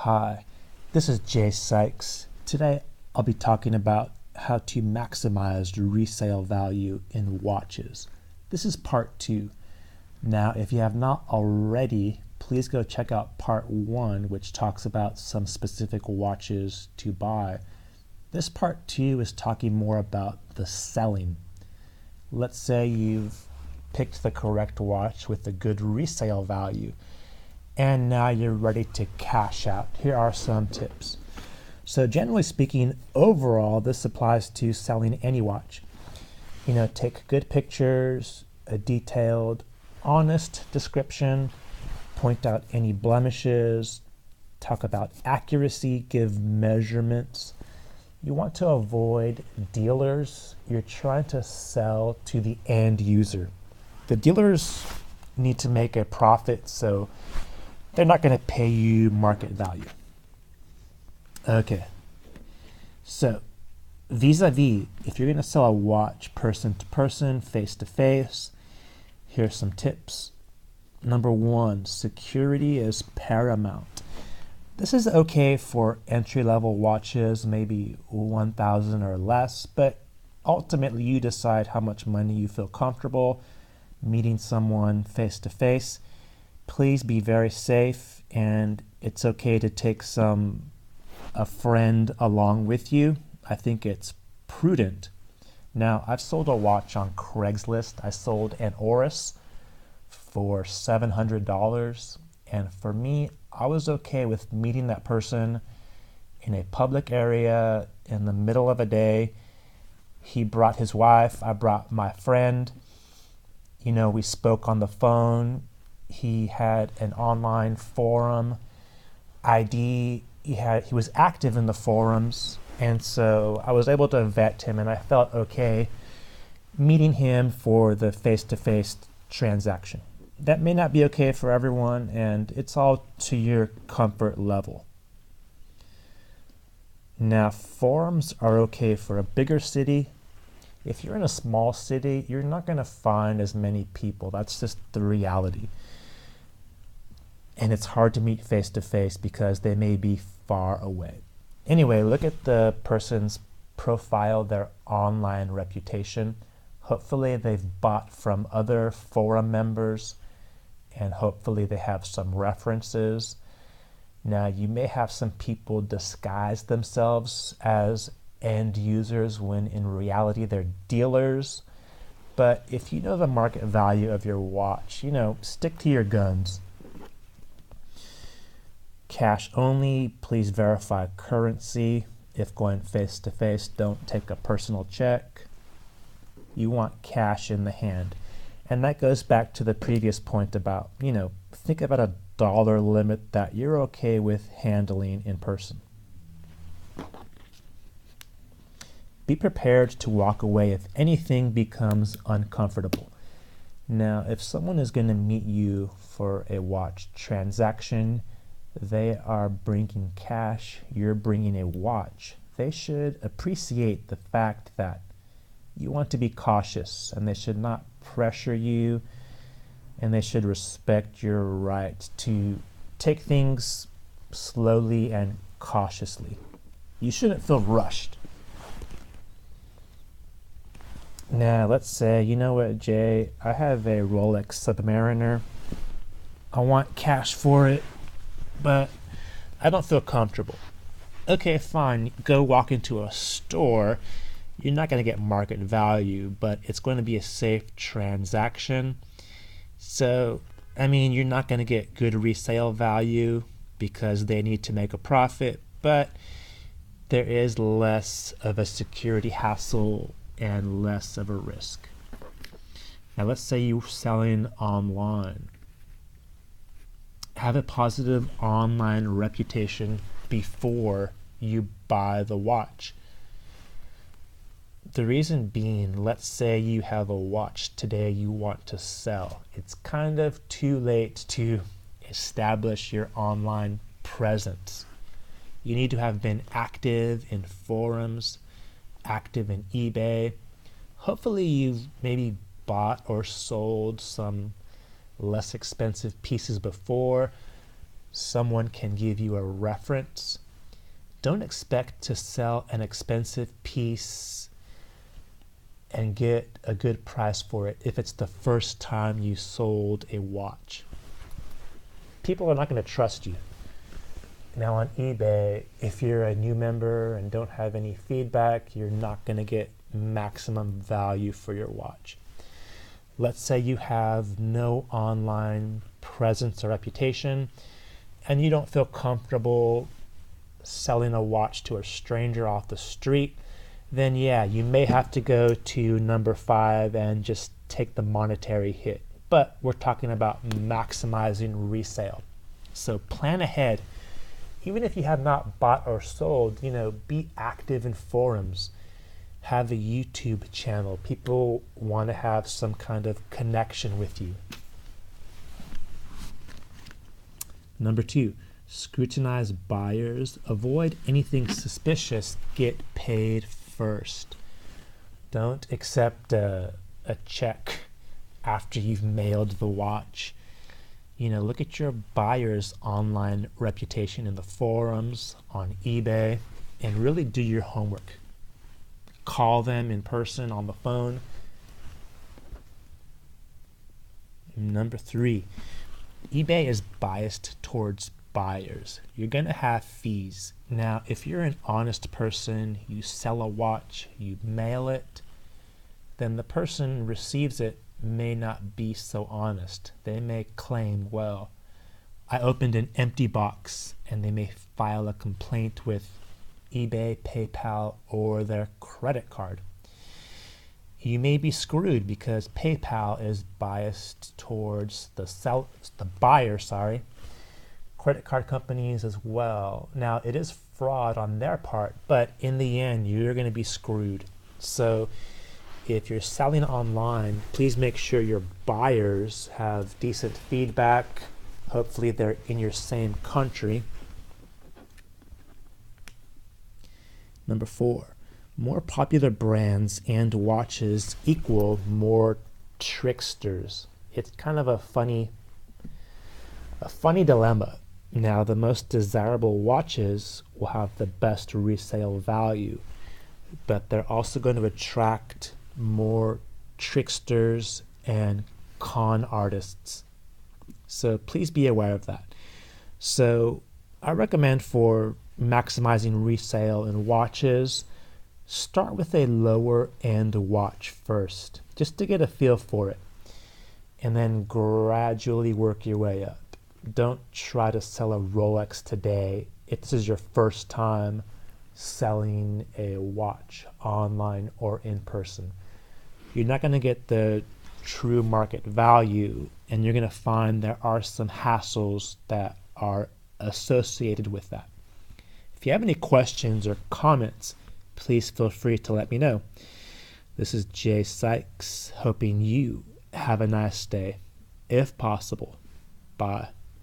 Hi, this is Jay Sykes. Today I'll be talking about how to maximize resale value in watches. This is part 2. Now, if you have not already, please go check out part 1, which talks about some specific watches to buy. This part 2 is talking more about the selling. Let's say you've picked the correct watch with a good resale value, and now you're ready to cash out. Here are some tips. So generally speaking, overall, this applies to selling any watch. Take good pictures, a detailed, honest description, point out any blemishes, talk about accuracy, give measurements. You want to avoid dealers. You're trying to sell to the end user. The dealers need to make a profit, so they're not going to pay you market value. Okay, so vis-a-vis, if you're going to sell a watch person to person, face to face, here's some tips. Number 1, security is paramount. This is okay for entry-level watches, maybe 1,000 or less, but ultimately you decide how much money you feel comfortable meeting someone face to face. Please be very safe, and it's okay to take a friend along with you. I think it's prudent. Now, I've sold a watch on Craigslist. I sold an Oris for $700, and for me, I was okay with meeting that person in a public area in the middle of a day. He brought his wife, I brought my friend. We spoke on the phone. He had an online forum ID. He was active in the forums, and so I was able to vet him, and I felt okay meeting him for the face-to-face transaction. That may not be okay for everyone, and it's all to your comfort level. Now, forums are okay for a bigger city. If you're in a small city, you're not going to find as many people. That's just the reality. And it's hard to meet face-to-face because they may be far away. Anyway, look at the person's profile, their online reputation. Hopefully they've bought from other forum members, and hopefully they have some references. Now, you may have some people disguise themselves as end users when in reality they're dealers. But if you know the market value of your watch, stick to your guns. Cash only. Please verify currency. If going face to face, don't take a personal check. You want cash in the hand. And that goes back to the previous point about, think about a dollar limit that you're okay with handling in person. Be prepared to walk away if anything becomes uncomfortable. Now, if someone is going to meet you for a watch transaction, they are bringing cash, you're bringing a watch. They should appreciate the fact that you want to be cautious, and they should not pressure you, and they should respect your right to take things slowly and cautiously. You shouldn't feel rushed. Now, let's say, you know what, Jay, I have a Rolex Submariner. I want cash for it, but I don't feel comfortable. Okay, fine, go walk into a store. You're not going to get market value, but it's going to be a safe transaction. So, you're not going to get good resale value because they need to make a profit, but there is less of a security hassle and less of a risk. Now, let's say you're selling online. Have a positive online reputation before you buy the watch. The reason being, let's say you have a watch today you want to sell. It's kind of too late to establish your online presence. You need to have been active in forums, active in eBay. Hopefully you've maybe bought or sold some less expensive pieces before. someone can give you a reference. Don't expect to sell an expensive piece and get a good price for it if it's the first time you sold a watch. People are not going to trust you. Now on eBay, if you're a new member and don't have any feedback, you're not going to get maximum value for your watch. Let's say you have no online presence or reputation, and you don't feel comfortable selling a watch to a stranger off the street, then yeah, you may have to go to number 5 and just take the monetary hit. But we're talking about maximizing resale. So plan ahead. Even if you have not bought or sold, be active in forums. Have a YouTube channel. People want to have some kind of connection with you. Number 2, scrutinize buyers. Avoid anything suspicious. Get paid first. Don't accept a check after you've mailed the watch. Look at your buyer's online reputation in the forums, on eBay, and really do your homework. Call them in person, on the phone. Number 3, eBay is biased towards buyers. You're going to have fees. Now, if you're an honest person, you sell a watch, you mail it, then the person receives it may not be so honest. They may claim, well, I opened an empty box, and they may file a complaint with eBay, PayPal, or their credit card. You may be screwed because PayPal is biased towards the buyer, credit card companies as well. Now, it is fraud on their part, but in the end, you're going to be screwed. So if you're selling online, please make sure your buyers have decent feedback. Hopefully they're in your same country. Number 4, more popular brands and watches equal more tricksters. It's kind of a funny dilemma. Now, the most desirable watches will have the best resale value, but they're also going to attract more tricksters and con artists. So please be aware of that. So I recommend for maximizing resale in watches, start with a lower end watch first, just to get a feel for it, and then gradually work your way up. Don't try to sell a Rolex today if this is your first time selling a watch online or in person. You're not going to get the true market value, and you're going to find there are some hassles that are associated with that. If you have any questions or comments, please feel free to let me know. This is Jay Sykes, hoping you have a nice day, if possible. Bye.